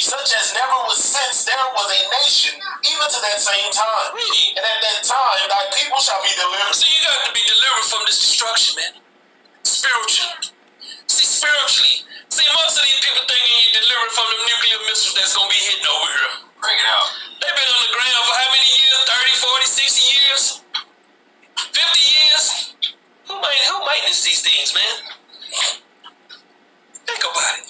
such as never was since there was a nation, even to that same time. And at that time, thy people shall be delivered. See, you got to be delivered from this destruction, man. Spiritually. See, spiritually. See, most of these people thinking you're delivered from the nuclear missiles that's going to be hitting over here. Bring it out. They've been on the ground for how many years? 30, 40, 60 years? 50 years? Who maintenance these things, man? Think about it.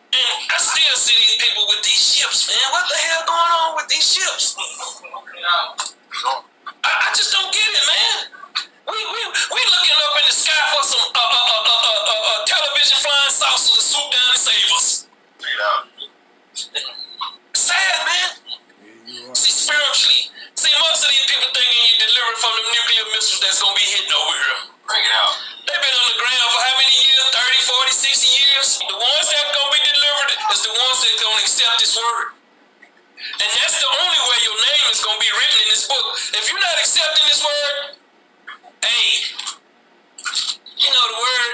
And I still see these people with these ships, man. What the hell going on with these ships? I just don't get it, man. We looking up in the sky for some television flying saucers to swoop down and save us. Sad, man. See, spiritually. See, most of these people thinking you're delivered from the nuclear missiles that's going to be hitting over here. Bring it out. They've been on the ground for how many years? 30, 40, 60 years? The ones that are going to be delivered is the ones that are going to accept this word. And that's the only way your name is going to be written in this book. If you're not accepting this word, hey, you know the word,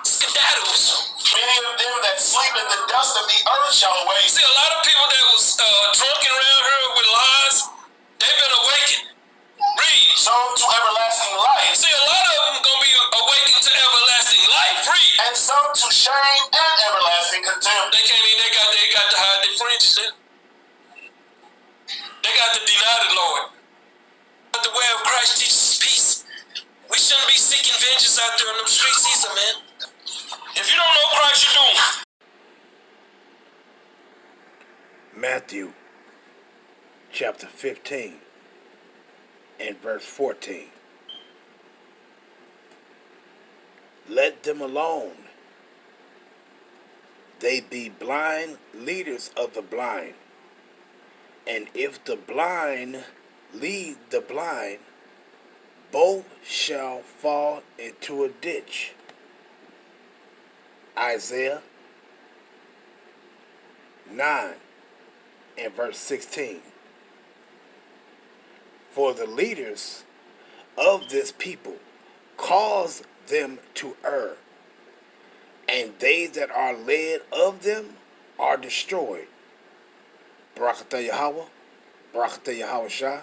skedaddles. Many of them that sleep in the dust of the earth shall awake. See, a lot of people that was drunken around here with lies, they've been awakened. Read. Some to everlasting life. See, a lot of them going to be awakened to everlasting life. Read. And some to shame and everlasting contempt. They can't even, they got to hide their fringes then. They got to deny the Lord. But the way of Christ teaches peace. We shouldn't be seeking vengeance out there in them streets either, man. If you don't know Christ, you're doomed. Matthew chapter 15 and verse 14. Let them alone. They be blind leaders of the blind. And if the blind lead the blind, both shall fall into a ditch. Isaiah 9 and verse 16. For the leaders of this people cause them to err, and they that are led of them are destroyed. Barakatah Yahweh, Barakatah Yahweh Shah,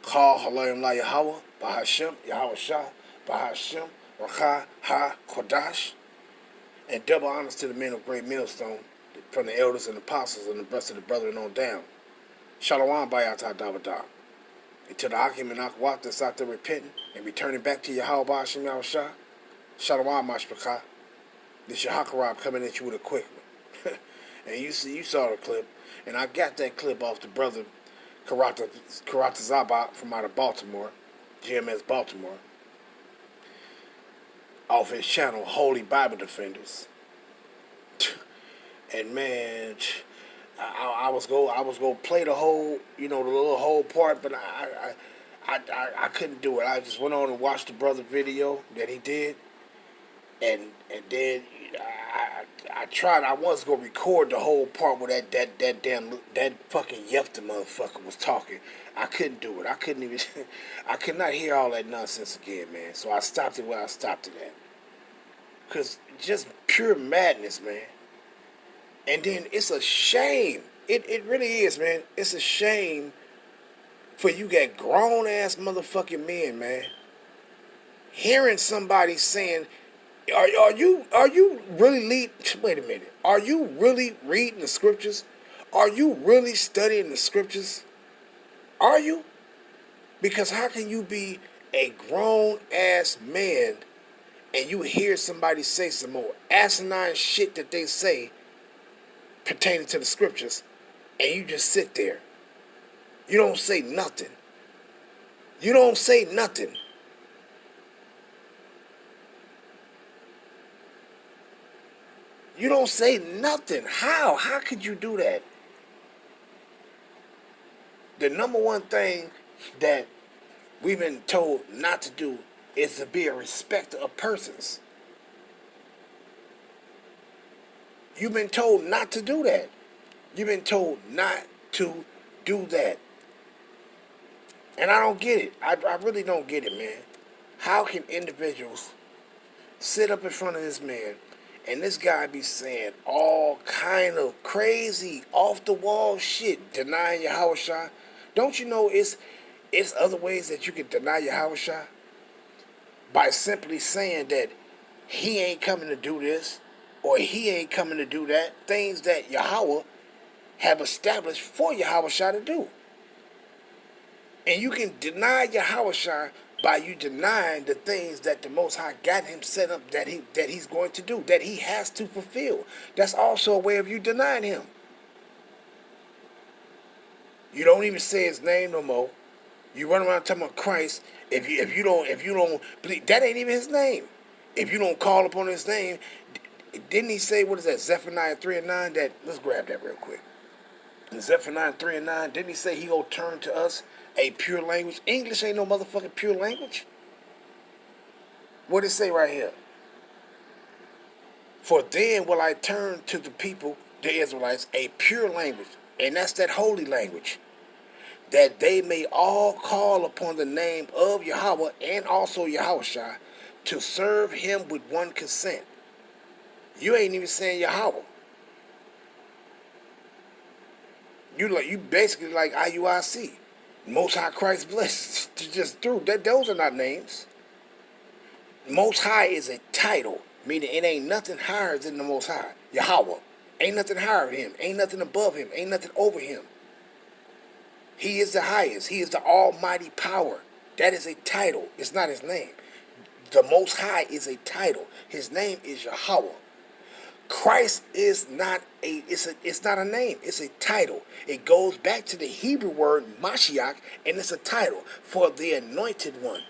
Call Halayim La Yahweh, Bahashem, Yahweh Shah, Bahashem, Rakha Ha Kodash, and double honors to the men of great millstone, from the elders and apostles and the rest of the brethren on down. Shalom Bayatah Davadah. And to the Hakim and Akwat that's out there repenting and returning back to Yahweh Bahashem Yahweh Shah, Shalom Mashpachah. This your Hakarab coming at you with a quick one. And you saw the clip, and I got that clip off the brother Karata Zabat from out of Baltimore, GMS Baltimore, off his channel Holy Bible Defenders. And man, I was gonna play the whole, the little whole part, but I couldn't do it. I just went on and watched the brother video that he did, and then I tried. I was gonna record the whole part where that fucking Yefta motherfucker was talking. I couldn't do it. I couldn't even. I could not hear all that nonsense again, man. So I stopped it where I stopped it at. Cause just pure madness, man. And then it's a shame. It really is, man. It's a shame for you got grown ass motherfucking men, man. Hearing somebody saying, Are you really wait a minute. Are you really reading the scriptures? Are you really studying the scriptures? Are you? Because how can you be a grown ass man and you hear somebody say some more asinine shit that they say pertaining to the scriptures, and you just sit there? You don't say nothing. You don't say nothing. You don't say nothing. How? How could you do that? The number one thing that we've been told not to do is to be a respecter of persons. You've been told not to do that. You've been told not to do that. And I don't get it. I really don't get it, man. How can individuals sit up in front of this man And this guy be saying all kind of crazy, off the wall shit, denying Yahushua. Don't you know it's other ways that you can deny Yahushua? By simply saying that he ain't coming to do this, or he ain't coming to do that. Things that Yahweh have established for Yahushua to do. And you can deny Yahushua by you denying the things that the Most High got him set up that he's going to do, that he has to fulfill. That's also a way of you denying him. You don't even say his name no more. You run around talking about Christ. If you don't believe, that ain't even his name. If you don't call upon his name, didn't he say, what is that, Zephaniah 3:9? That, let's grab that real quick. In Zephaniah 3:9, didn't he say he gonna turn to us a pure language? English ain't no motherfucking pure language. What did it say right here? For then will I turn to the people, the Israelites, a pure language, and that's that holy language, that they may all call upon the name of Yahweh and also Yahushua to serve him with one consent. You ain't even saying Yahweh. You basically like IUIC. Most High Christ blessed. Just through that, those are not names. Most High is a title, meaning it ain't nothing higher than the Most High. Yahweh. Ain't nothing higher than him. Ain't nothing above him. Ain't nothing over him. He is the highest. He is the almighty power. That is a title. It's not his name. The Most High is a title. His name is Yahweh. Christ is not it's not a name. It's a title. It goes back to the Hebrew word Mashiach, and it's a title for the anointed one.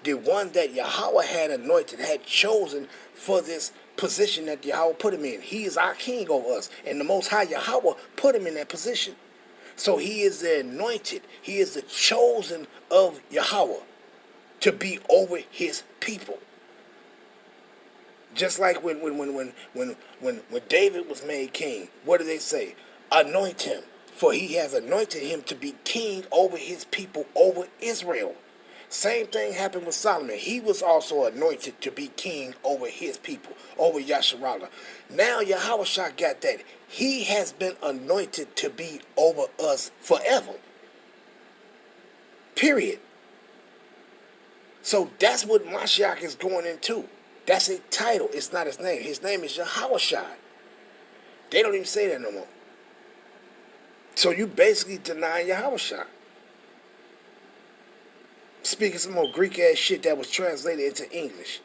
The one that Yahweh had anointed, had chosen for this position that Yahweh put him in. He is our king over us. And the Most High Yahweh put him in that position. So he is the anointed. He is the chosen of Yahweh to be over his people. Just like when David was made king, what did they say? Anoint him, for he has anointed him to be king over his people, over Israel. Same thing happened with Solomon. He was also anointed to be king over his people, over Yasharallah. Now Yahushua got that. He has been anointed to be over us forever. Period. So that's what Mashiach is going into. That's a title. It's not his name. His name is Yahushua. They don't even say that no more. So you basically deny Yahushua. Speaking some more Greek ass shit that was translated into English.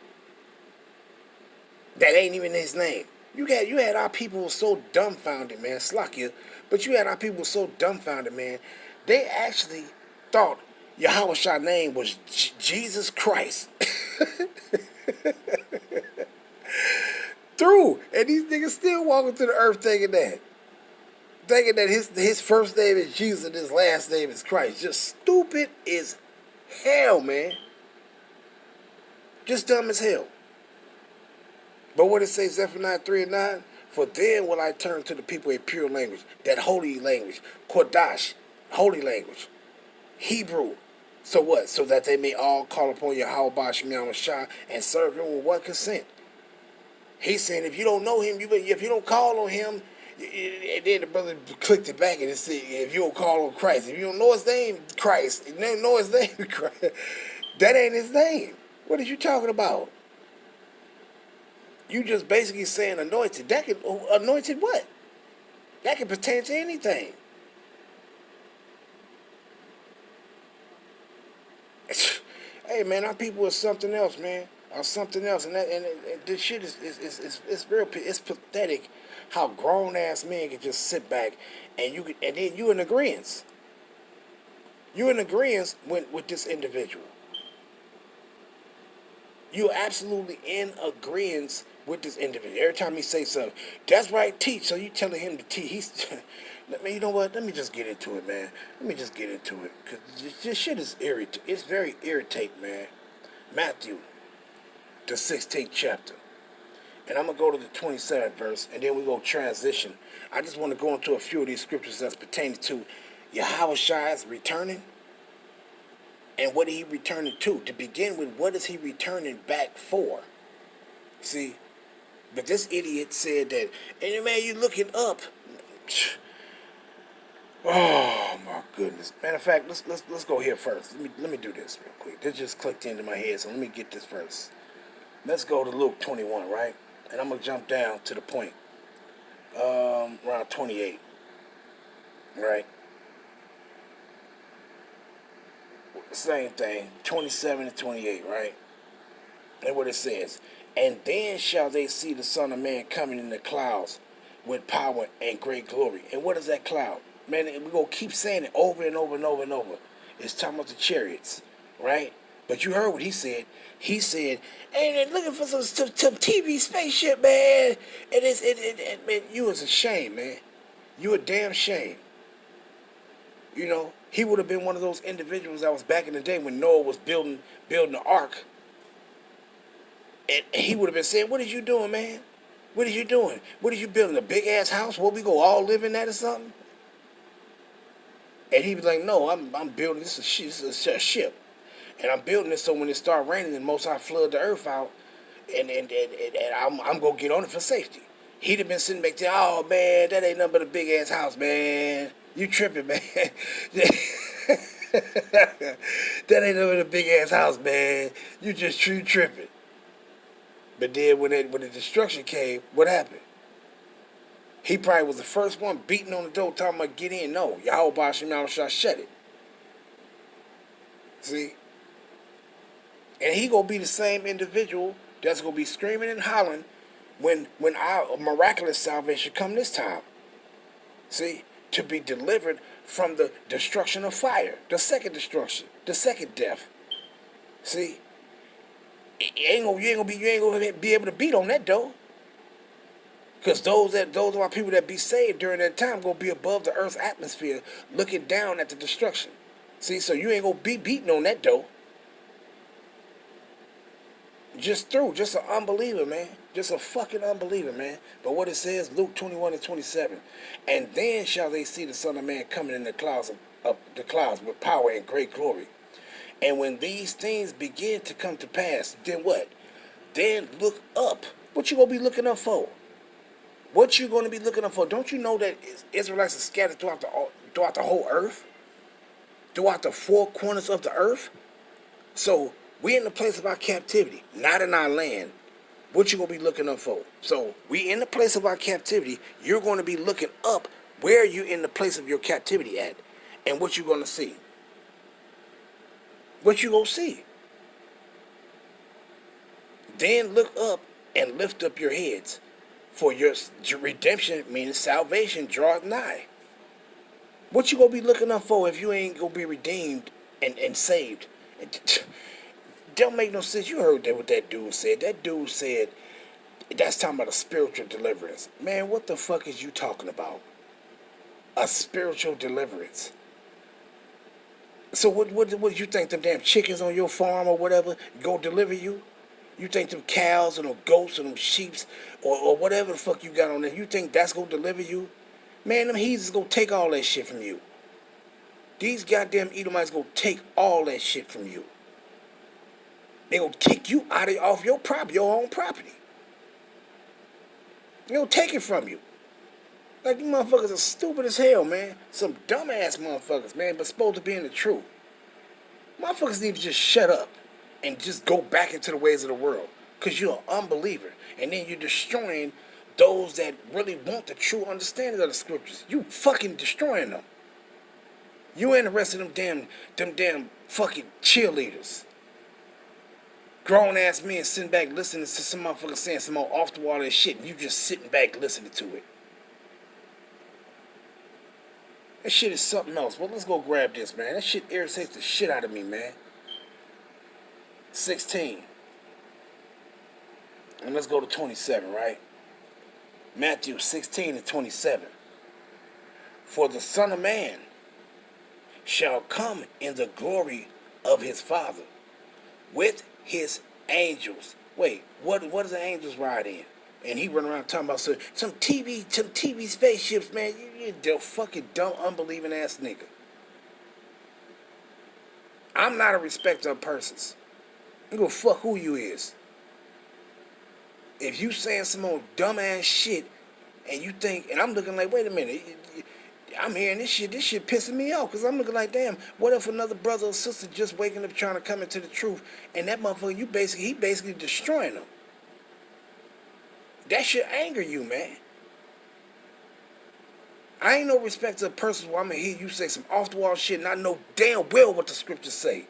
That ain't even his name. You had our people so dumbfounded, man. Slakia. But you had our people so dumbfounded, man. They actually thought Yahushua's name was Jesus Christ. Through. And these niggas still walking through the earth thinking that. Thinking that his first name is Jesus and his last name is Christ. Just stupid as hell, man. Just dumb as hell. But what it says, Zephaniah 3:9, for then will I turn to the people a pure language, that holy language, Kodash, holy language, Hebrew. So what? So that they may all call upon Yahweh Ba'Shem Shah and serve him with one consent. He's saying if you don't know him, if you don't call on him, and then the brother clicked it back and it said, if you don't call on Christ, if you don't know his name, Christ, if you don't know his name, Christ, that ain't his name. What are you talking about? You just basically saying anointed. That could, anointed what? That could pertain to anything. Hey man, our people are something else, man. Are something else, and this shit is real. It's pathetic how grown ass men can just sit back and then you in agreement. You in agreement with this individual. You're absolutely in agreement with this individual. Every time he say something, that's right, teach. So you telling him to teach. He's, you know what? Let me just get into it, man. Let me just get into it. Because this shit is irritating. It's very irritating, man. Matthew, the 16th chapter. And I'm going to go to the 27th verse, and then we're going to transition. I just want to go into a few of these scriptures that's pertaining to Yahushua's returning. And what is he returning to? To begin with, what is he returning back for? See, But this idiot said that, and man, you looking up. Oh my goodness! Matter of fact, let's go here first. Let me do this real quick. This just clicked into my head, so let me get this first. Let's go to Luke 21, right? And I'm gonna jump down to the point. Around 28, right? Same thing, 27 and 28, right? And what it says, and then shall they see the Son of Man coming in the clouds with power and great glory. And what is that cloud? Man, we're going to keep saying it over and over and over and over. It's talking about the chariots, right? But you heard what he said. He said, "Hey, they're looking for some TV spaceship, man." Man, you was a shame, man. You a damn shame. You know, he would have been one of those individuals that was back in the day when Noah was building the ark. And he would have been saying, "What are you doing, man? What are you doing? What are you building? A big ass house? What we go all live in that or something?" And he'd be like, "No, I'm building this is a ship, and I'm building it so when it start raining, the Most High flood the earth out, and I'm gonna get on it for safety." He'd have been sitting back there, "Oh man, that ain't nothing but a big ass house, man. You tripping, man." That ain't nothing but a big ass house, man. You just tripping. But then when the destruction came, what happened? He probably was the first one beating on the door talking about get in. No, Yahweh Bashim Yahushua shut it. See? And he gonna be the same individual that's gonna be screaming and hollering when our miraculous salvation come this time. See? To be delivered from the destruction of fire. The second destruction. The second death. See? You ain't gonna be able to beat on that door. Because those are people that be saved during that time gonna be above the earth's atmosphere, looking down at the destruction. See, so you ain't gonna be beating on that door. Just an unbeliever, man. Just a fucking unbeliever, man. But what it says, Luke 21 and 27, and then shall they see the Son of Man coming in the clouds with power and great glory. And when these things begin to come to pass, then what? Then look up. What you gonna be looking up for? What you going to be looking up for? Don't you know that Israelites are scattered throughout the whole earth? Throughout the four corners of the earth? So, we in the place of our captivity, not in our land. What you going to be looking up for? So, we in the place of our captivity. You're going to be looking up where you in the place of your captivity at. And what you going to see? What you going to see? Then look up and lift up your heads. For your redemption, meaning salvation, draweth nigh. What you gonna be looking up for if you ain't gonna be redeemed and saved? It don't make no sense. You heard that what that dude said. That dude said that's talking about a spiritual deliverance. Man, what the fuck is you talking about? A spiritual deliverance. So what you think them damn chickens on your farm or whatever go deliver you? You think them cows and them goats and them sheeps or whatever the fuck you got on there, you think that's going to deliver you? Man, them heathens going to take all that shit from you. These goddamn Edomites going to take all that shit from you. They going to kick you off your property, your own property. They going to take it from you. Like, you motherfuckers are stupid as hell, man. Some dumbass motherfuckers, man, but supposed to be in the truth. Motherfuckers need to just shut up and just go back into the ways of the world. Because you're an unbeliever. And then you're destroying those that really want the true understanding of the scriptures. You fucking destroying them. You and the rest of them damn fucking cheerleaders. Grown ass men sitting back listening to some motherfucker saying some more off the wall and shit, and you just sitting back listening to it. That shit is something else. Well, let's go grab this, man. That shit irritates the shit out of me, man. 16. And let's go to 27, right? Matthew 16 and 27. For the Son of Man shall come in the glory of his Father with his angels. Wait, what does the angels ride in? And he run around talking about some TV spaceships, man. You fucking dumb, unbelieving ass nigga. I'm not a respecter of persons. I'm gonna fuck who you is. If you saying some old dumbass shit, and you think, and I'm looking like, wait a minute, I'm hearing this shit pissing me off, because I'm looking like, damn, what if another brother or sister just waking up trying to come into the truth, and that motherfucker, he basically destroying them. That should anger you, man. I ain't no respect to a person where I'm gonna hear you say some off the wall shit and I know damn well what the scriptures say.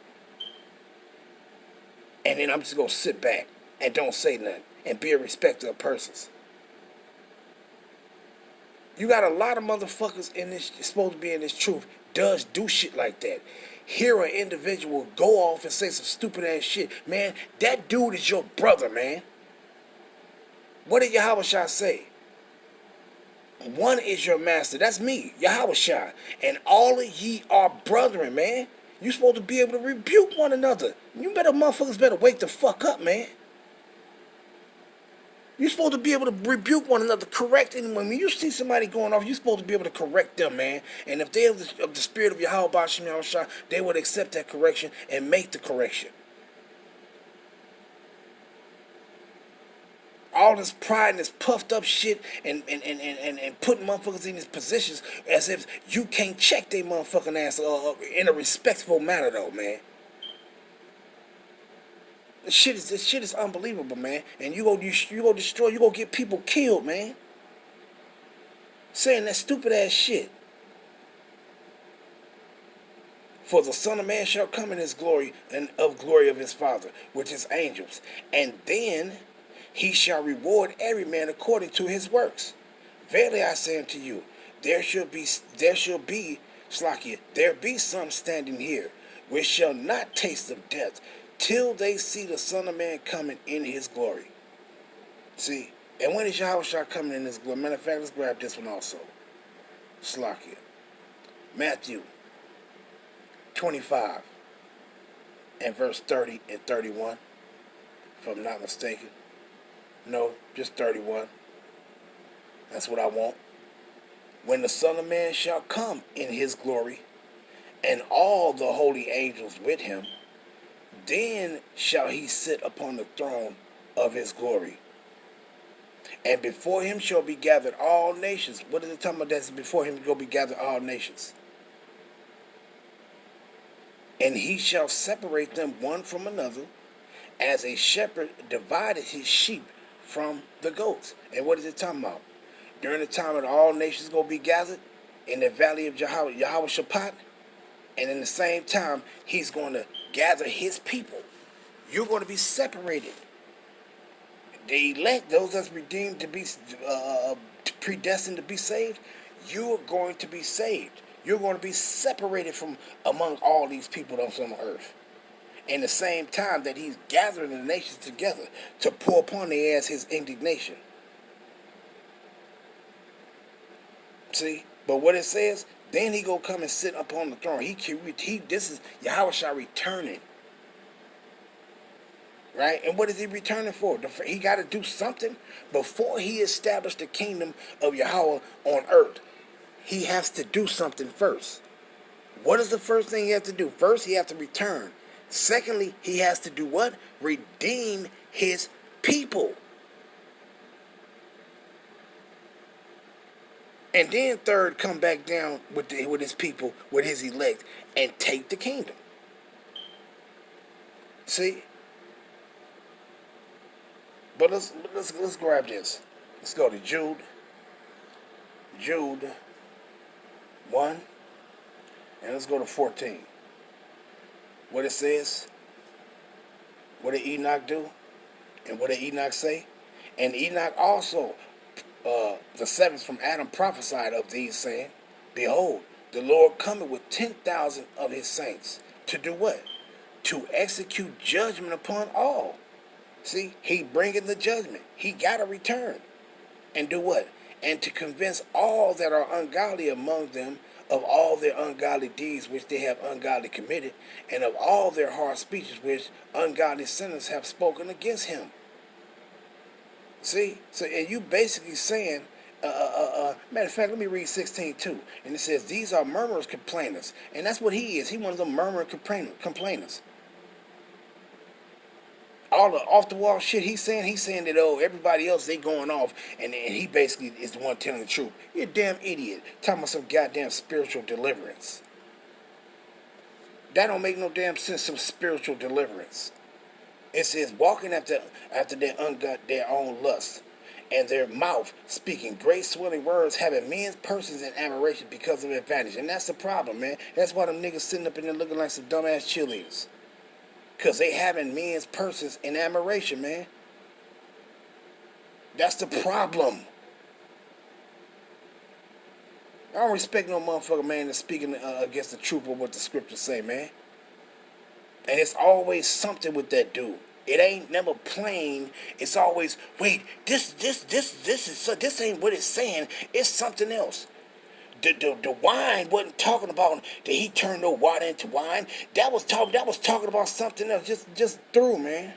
And then I'm just gonna sit back and don't say nothing and be a respecter of persons. You got a lot of motherfuckers in this supposed to be in this truth does do shit like that. Hear an individual go off and say some stupid ass shit. Man, that dude is your brother, man. What did Yahweh Shah say? One is your master. That's me, Yahweh Shah. And all of ye are brethren, man. You supposed to be able to rebuke one another. You motherfuckers better wake the fuck up, man. You're supposed to be able to rebuke one another, correct anyone. When you see somebody going off, you're supposed to be able to correct them, man. And if they're of the spirit of Yahweh Bashim Yahushua, they would accept that correction and make the correction. All this pride and this puffed up shit and putting motherfuckers in these positions as if you can't check their motherfucking ass in a respectful manner, though, man. This shit is unbelievable, man. And you go destroy, you go get people killed, man. Saying that stupid ass shit. For the Son of Man shall come in his glory and of glory of his Father, with his angels. And then he shall reward every man according to his works. Verily I say unto you, there be some standing here, which shall not taste of death, till they see the Son of Man coming in his glory. See, and when is Yahweh Shah coming in his glory? Matter of fact, let's grab this one also. Slakia. Matthew 25 and verse 30 and 31, if I'm not mistaken. No, just 31. That's what I want. When the Son of Man shall come in his glory, and all the holy angels with him, then shall he sit upon the throne of his glory. And before him shall be gathered all nations. What is it talking about? That's before him will be gathered all nations. And he shall separate them one from another, as a shepherd divided his sheep from the goats. And what is it talking about? During the time that all nations going to be gathered in the valley of Yahweh Shaphat, and in the same time, he's going to gather his people. You're going to be separated. The elect, those that's redeemed to be predestined to be saved, you're going to be saved. You're going to be separated from among all these people that's on the earth. In the same time that he's gathering the nations together to pour upon their ass his indignation. See? But what it says, then he go come and sit upon the throne. This is Yahweh Shah returning. Right? And what is he returning for? He got to do something before he established the kingdom of Yahweh on earth. He has to do something first. What is the first thing he has to do? First, he has to return. Secondly, he has to do what? Redeem his people. And then third, come back down with his people, with his elect, and take the kingdom. See? But let's grab this. Let's go to Jude 1, and let's go to 14. What it says, what did Enoch do? And what did Enoch say? And Enoch also, the seventh from Adam, prophesied of these, saying, behold, the Lord cometh with 10,000 of his saints. To do what? To execute judgment upon all. See, he bringing the judgment. He got to return. And do what? And to convince all that are ungodly among them of all their ungodly deeds which they have ungodly committed, and of all their hard speeches which ungodly sinners have spoken against him. See? So, and you basically saying, matter of fact, let me read 16 too. And it says, these are murmurers, complainers. And that's what he is. He one of them murmuring complainers. all the off the wall shit he's saying that, oh, everybody else, they going off, and he basically is the one telling the truth. You're a damn idiot. Talking about some goddamn spiritual deliverance. That don't make no damn sense, some spiritual deliverance. It says walking after their own lust, and their mouth speaking great swelling words, having men's persons in admiration because of advantage. And that's the problem, man. That's why them niggas sitting up in there looking like some dumbass cheerleaders. Because they having men's persons in admiration, man. That's the problem. I don't respect no motherfucker, man, that's speaking against the truth of what the scriptures say, man. And it's always something with that dude. It ain't never plain. It's always, wait, this ain't what it's saying. It's something else. The wine wasn't talking about that he turned no water into wine. That was talking about something else. Just through, man.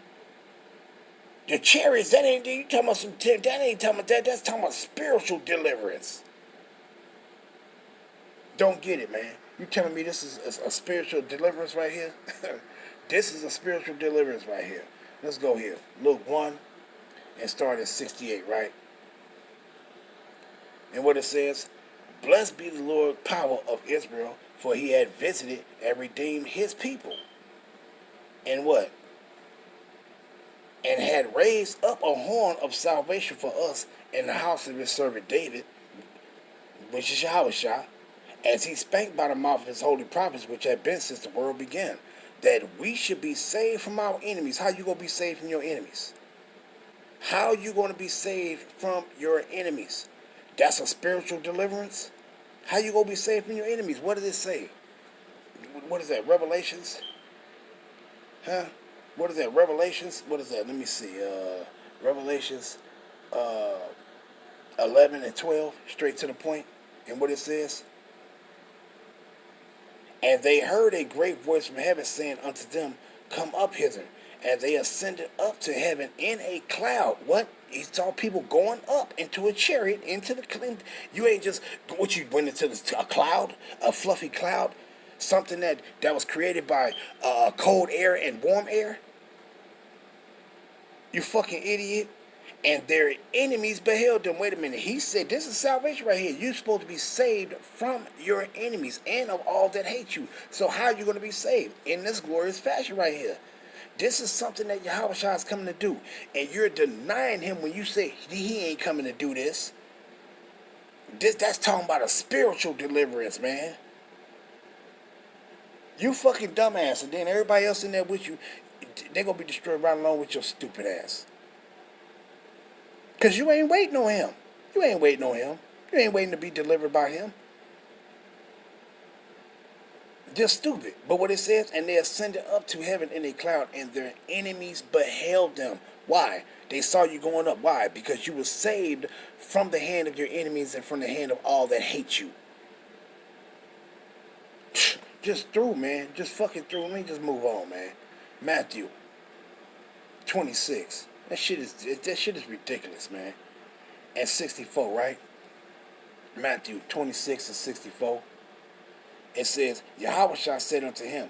The chariots, that ain't you talking about some. That ain't talking about that. That's talking about spiritual deliverance. Don't get it, man. You telling me this is a spiritual deliverance right here? This is a spiritual deliverance right here. Let's go here. Luke 1 and start at 68, right? And what it says, blessed be the Lord power of Israel, for he had visited and redeemed his people. And what? And had raised up a horn of salvation for us in the house of his servant David, which is Yahushua, as he spake by the mouth of his holy prophets, which had been since the world began, that we should be saved from our enemies. How you going to be saved from your enemies? How you going to be saved from your enemies? That's a spiritual deliverance? How you going to be saved from your enemies? What does it say? What is that, Revelations? Huh? What is that, Revelations? What is that? Let me see. Revelations 11 and 12, straight to the point. And what it says? And they heard a great voice from heaven saying unto them, come up hither. And they ascended up to heaven in a cloud. What? He saw people going up into a chariot, into the cloud. You ain't just, what, you went into a cloud, a fluffy cloud, something that was created by cold air and warm air? You fucking idiot. And their enemies beheld them. Wait a minute. He said, this is salvation right here. You're supposed to be saved from your enemies and of all that hate you. So how are you going to be saved? In this glorious fashion right here. This is something that Yahushua is coming to do. And you're denying him when you say he ain't coming to do this. That's talking about a spiritual deliverance, man. You fucking dumbass. And then everybody else in there with you, they're going to be destroyed right along with your stupid ass. Because you ain't waiting on him. You ain't waiting on him. You ain't waiting to be delivered by him. Just stupid. But what it says, and they ascended up to heaven in a cloud, and their enemies beheld them. Why? They saw you going up. Why? Because you were saved from the hand of your enemies and from the hand of all that hate you. Just through, man. Just fucking through. Let me just move on, man. Matthew 26. That shit is ridiculous, man. And 64, right? Matthew 26 and 64. It says, Yahushua said unto him,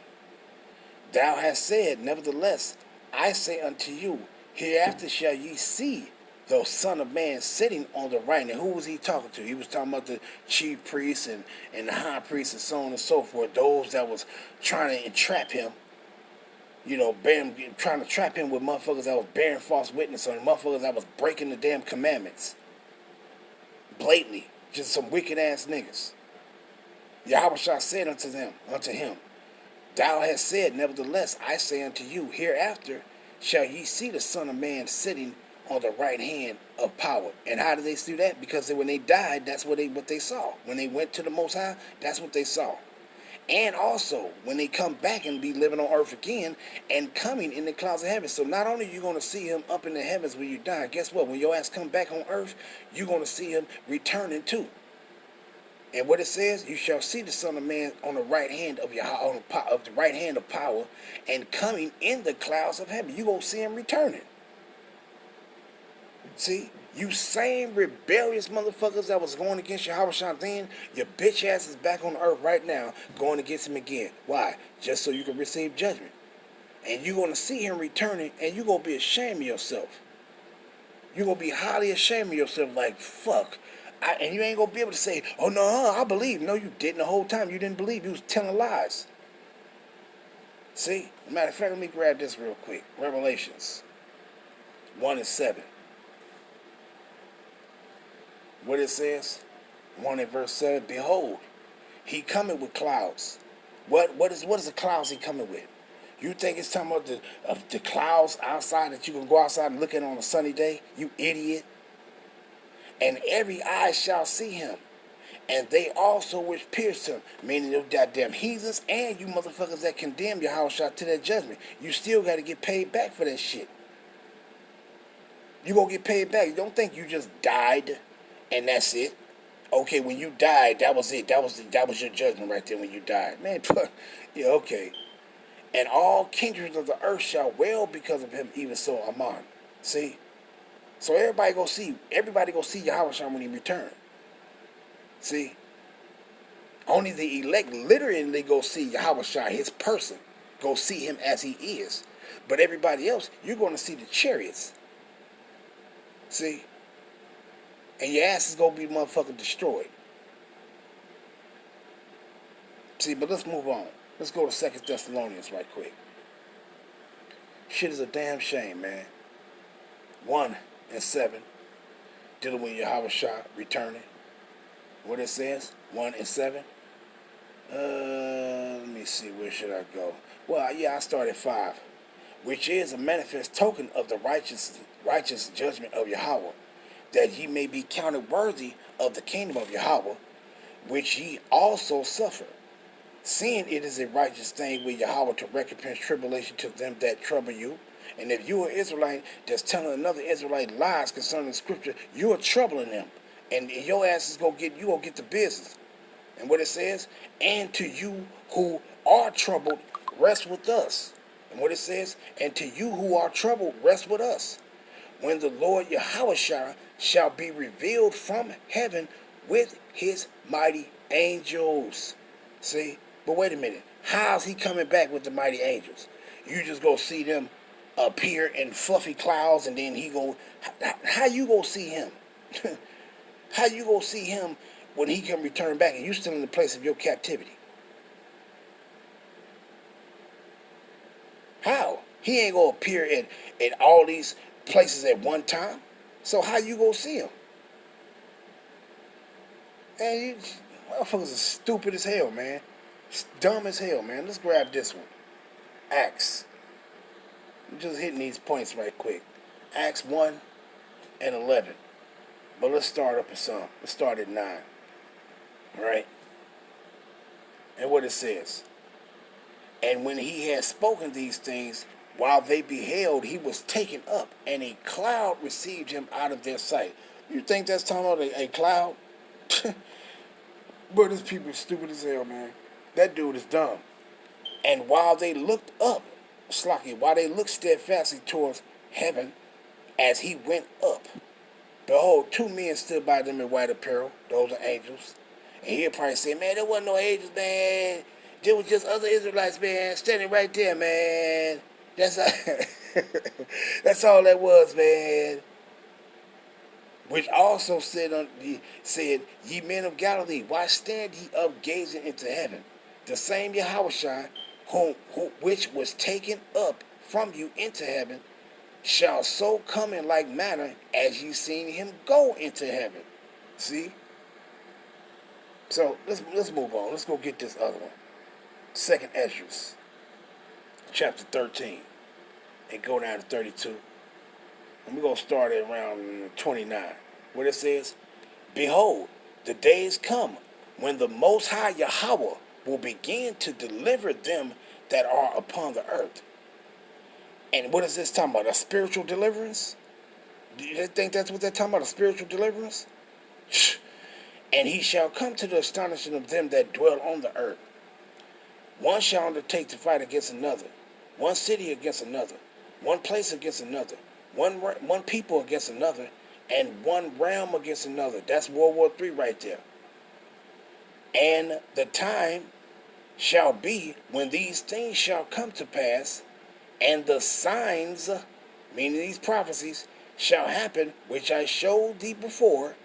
thou hast said, nevertheless, I say unto you, hereafter shall ye see the Son of Man sitting on the right. And who was he talking to? He was talking about the chief priests and the high priests and so on and so forth. Those that was trying to entrap him. You know, trying to trap him with motherfuckers that was bearing false witness on, motherfuckers that was breaking the damn commandments. Blatantly. Just some wicked ass niggas. Yahushua said unto him, thou hast said, nevertheless, I say unto you, hereafter shall ye see the Son of Man sitting on the right hand of power. And how did they see that? Because when they died, that's what they saw. When they went to the Most High, that's what they saw. And also, when they come back and be living on earth again and coming in the clouds of heaven. So not only are you going to see him up in the heavens when you die, guess what? When your ass come back on earth, you're going to see him returning too. And what it says, you shall see the Son of Man on the right hand of the right hand of power and coming in the clouds of heaven. You're going to see him returning. See? You same rebellious motherfuckers that was going against Yahushua then, your bitch ass is back on earth right now going against him again. Why? Just so you can receive judgment. And you're going to see him returning, and you're going to be ashamed of yourself. You're going to be highly ashamed of yourself, like, fuck. And you ain't going to be able to say, oh, no, I believe. No, you didn't the whole time. You didn't believe. You was telling lies. See? Matter of fact, let me grab this real quick. Revelations 1:7. What it says? 1 and verse 7. Behold, he cometh with clouds. What is the clouds he coming with? You think it's talking about the clouds outside that you can go outside and look at on a sunny day? You idiot. And every eye shall see him. And they also which pierced him. Meaning those goddamn heathens and you motherfuckers that condemn your house shot to that judgment. You still got to get paid back for that shit. You gonna get paid back. You don't think you just died and that's it. Okay, when you died, that was it. That was your judgment right there when you died. Man, yeah, okay. And all kindreds of the earth shall wail because of him, even so Aman. See? So everybody go see Yahweh when he return. See? Only the elect literally go see Yahweh, his person. Go see him as he is. But everybody else, you're going to see the chariots. See? And your ass is going to be motherfucking destroyed. See, but let's move on. Let's go to 2 Thessalonians right quick. Shit is a damn shame, man. 1 and 7. Dealing with Yahweh returning. What it says? 1 and 7. Let me see. Where should I go? Well, yeah, I start at 5. Which is a manifest token of the righteous judgment of Yahweh, that ye may be counted worthy of the kingdom of Yahweh, which ye also suffer. Seeing it is a righteous thing with Yahweh to recompense tribulation to them that trouble you. And if you are Israelite that's telling another Israelite lies concerning the scripture, you are troubling them. And your ass is gonna get the business. And what it says, and to you who are troubled, rest with us. And what it says, and to you who are troubled, rest with us. When the Lord Yahweh shall be revealed from heaven with his mighty angels. See? But wait a minute. How's he coming back with the mighty angels? You just go see them appear in fluffy clouds and then he go... How you go see him? How you go see him when he can return back and you still in the place of your captivity? How? He ain't gonna appear in all these places at one time. So how you gonna see him? Man, you motherfuckers are stupid as hell, man. It's dumb as hell, man. Let's grab this one. Acts. I'm just hitting these points right quick. Acts 1 and 11. But let's start up at some. Let's start at 9. Right? And what it says. And when he had spoken these things, while they beheld, he was taken up, and a cloud received him out of their sight. You think that's talking about a cloud? But this people are stupid as hell, man. That dude is dumb. And while they looked up, while they looked steadfastly towards heaven, as he went up, behold, 2 men stood by them in white apparel. Those are angels. And he'll probably say, man, there wasn't no angels, man. There was just other Israelites, man, standing right there, man. That's all that was, man. Which also said, ye men of Galilee, why stand ye up gazing into heaven? The same Yahushua, which was taken up from you into heaven, shall so come in like manner as ye seen him go into heaven. See? So let's move on. Let's go get this other one. 2nd Esdras, chapter 13, and go down to 32. And we're going to start at around 29. Where it says, behold, the days come when the Most High Yahweh will begin to deliver them that are upon the earth. And what is this talking about? A spiritual deliverance? Do you think that's what they're talking about? A spiritual deliverance? And he shall come to the astonishment of them that dwell on the earth. One shall undertake to fight against another, one city against another, one place against another, one people against another, and one realm against another. That's World War III right there. And the time shall be when these things shall come to pass, And the signs, meaning these prophecies, shall happen, which I showed thee before,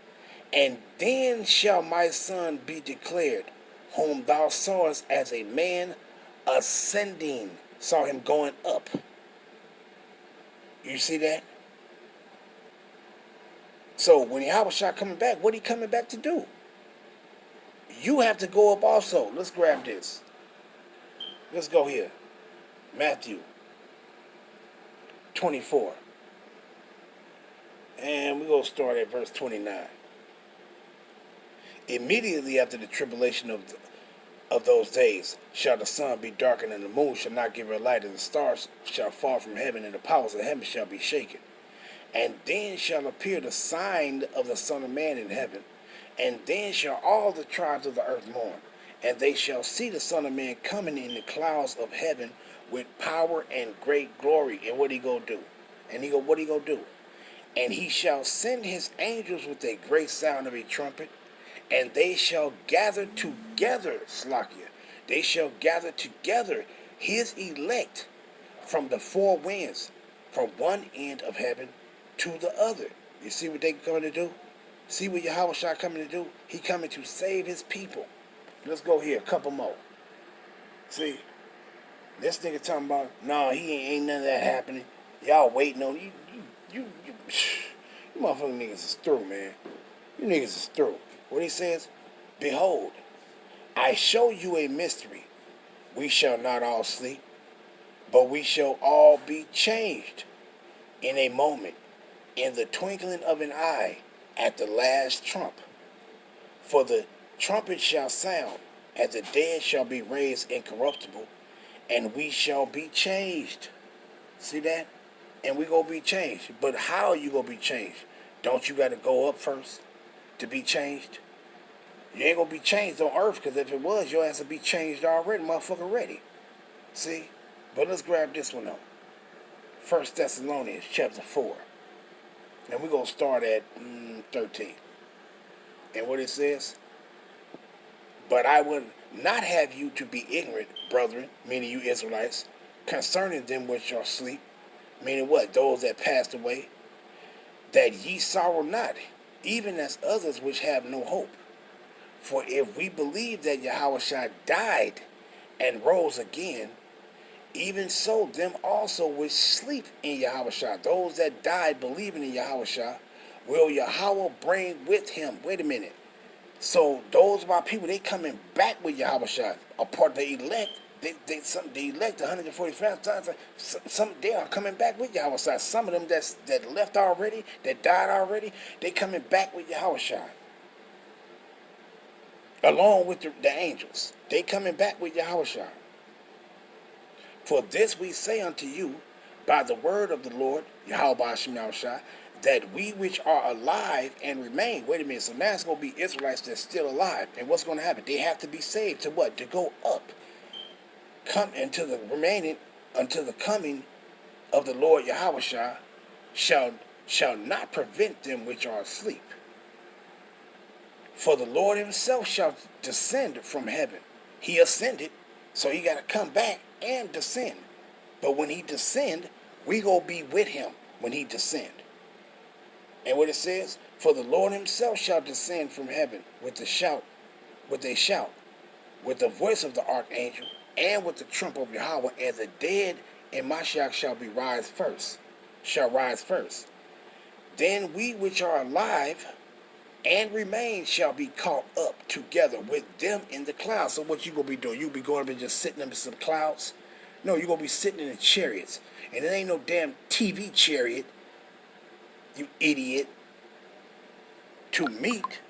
and then shall my son be declared, whom thou sawest as a man ascending. Saw him going up. You see that? So when Yahweh coming back, what he coming back to do? You have to go up also. Let's grab this. Let's go here. Matthew 24. And we're going to start at verse 29. Immediately after the tribulation of those days shall the sun be darkened, and the moon shall not give her light, and the stars shall fall from heaven, and the powers of heaven shall be shaken. And then shall appear the sign of the Son of Man in heaven, and then shall all the tribes of the earth mourn, and they shall see the Son of Man coming in the clouds of heaven with power and great glory. And what he gonna do? What he gonna do? And he shall send his angels with a great sound of a trumpet, and they shall gather together, Slakia. They shall gather together his elect from the four winds, from one end of heaven to the other. You see what they coming to do? See what Yahweh Shah coming to do? He coming to save his people. Let's go here, a couple more. See, this nigga talking about, no, he ain't none of that happening. Y'all waiting on you motherfucking niggas is through, man. You niggas is through. What he says? Behold, I show you a mystery. We shall not all sleep, but we shall all be changed in a moment, in the twinkling of an eye, at the last trump. For the trumpet shall sound, and the dead shall be raised incorruptible, and we shall be changed. See that? And we gonna be changed. But how are you gonna be changed? Don't you gotta go up first to be changed? You ain't gonna be changed on earth, because if it was, your ass would be changed already, motherfucker, ready. See? But let's grab this one up. 1 Thessalonians chapter 4. And we're gonna start at 13. And what it says? But I would not have you to be ignorant, brethren, meaning you Israelites, concerning them which are asleep, meaning what? Those that passed away, that ye sorrow not, even as others which have no hope. For if we believe that Yahushua died and rose again, even so them also which sleep in Yahushua, those that died believing in Yahushua, will Yahweh bring with him. Wait a minute. So those of our people, they coming back with Yahushua, a part of the elect. They elect 145,000. Some they are coming back with Yahushua. Some of them that left already, that died already, they coming back with Yahushua. Along with the angels. They coming back with Yahushua. For this we say unto you, by the word of the Lord, Yahweh Hashem Yahushua, that we which are alive and remain. Wait a minute, so now it's going to be Israelites that's still alive. And what's going to happen? They have to be saved to what? To go up. Come into the remaining, until the coming of the Lord Yahushua shall not prevent them which are asleep. For the Lord himself shall descend from heaven. He ascended, so he got to come back and descend. But when he descend, we going to be with him when he descend. And what it says, for the Lord himself shall descend from heaven with a shout, with the voice of the archangel, and with the trump of Yahweh, and the dead in Mashiach shall rise first. Then we which are alive and remain shall be caught up together with them in the clouds. So what you going to be doing? You be going up and just sitting under some clouds? No, you're going to be sitting in the chariots. And it ain't no damn TV chariot, you idiot, to meet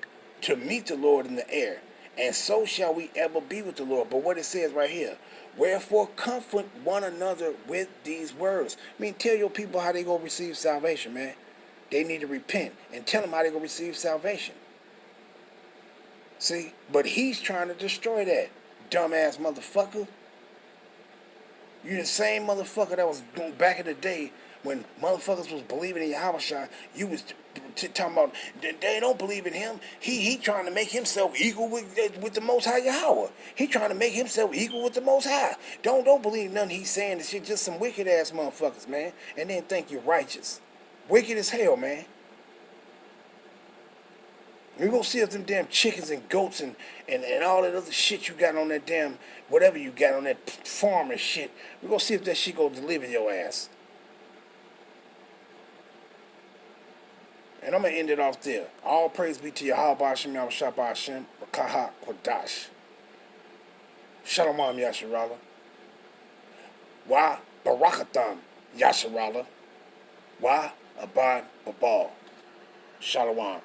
the Lord in the air. And so shall we ever be with the Lord. But what it says right here, wherefore comfort one another with these words. I mean, tell your people how they going to receive salvation, man. They need to repent and tell them how they going to receive salvation. See? But he's trying to destroy that, dumbass motherfucker. You the same motherfucker that was going back in the day when motherfuckers was believing in Yahushua. You was talking about they don't believe in him. He trying to make himself equal with the Most High Yahweh. He trying to make himself equal with the Most High. Don't believe nothing he's saying. This shit just some wicked ass motherfuckers, man. And then think you're righteous. Wicked as hell, man. We're gonna see if them damn chickens and goats and all that other shit you got on that damn, whatever you got on that farm and shit. We're gonna see if that shit gonna deliver your ass. And I'm gonna end it off there. All praise be to Yahweh Hashem, Yahweh Shabbat Hashem, Rakaha Kodash. Shalom Yasharala. Wa Barakatham Yasharala. Wa Abad Babal. Shalom.